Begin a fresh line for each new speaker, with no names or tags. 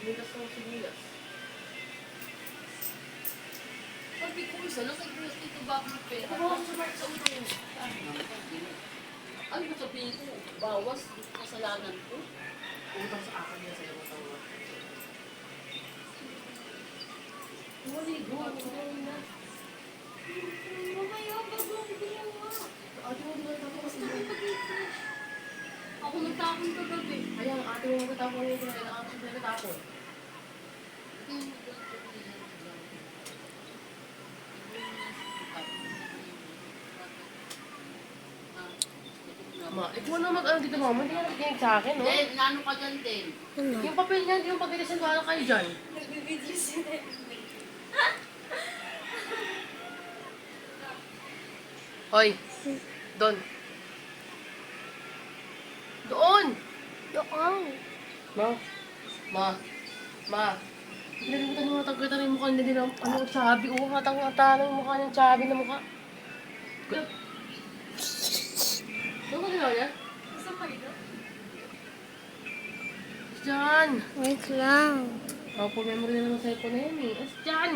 Nilas ng sibuyas.
Sabi ko, isa lang sa Diyos, dito ba ako ng pera?
Ito ba ako sa ulo?
Ano ba sabihin ko? Bawas, kasalanan ko.
Utang sa akin niya sa'yo utang mo.
Wali, go. Na. Mamaya, bagong ginawa.
Ate mo, di ba tapos kasi
Ako nagtapon kagabi.
kaya ang ate mo magkatapon niya sila na ako sila natapon. Ma, ikaw na mag-ano dito mama, hindi ka nakikinig sa akin, no?
Eh, nano ka dyan din?
Yung papel niyan, yung pag-ilisan ko kayo dyan.
Nagbibideo sila.
Hoy, doon. Doon!
Doon.
Ma. Nalimutan mo matagkita rin yung mukha nila ng ano, sabi. Oo, hatang-hata ng mukha ng sabi na mukha. Doon ko ginawa niya?
Gusto mo ito?
Diyan!
Wait lang.
Opo, memory na naman sa cellphone na yan eh. As dyan!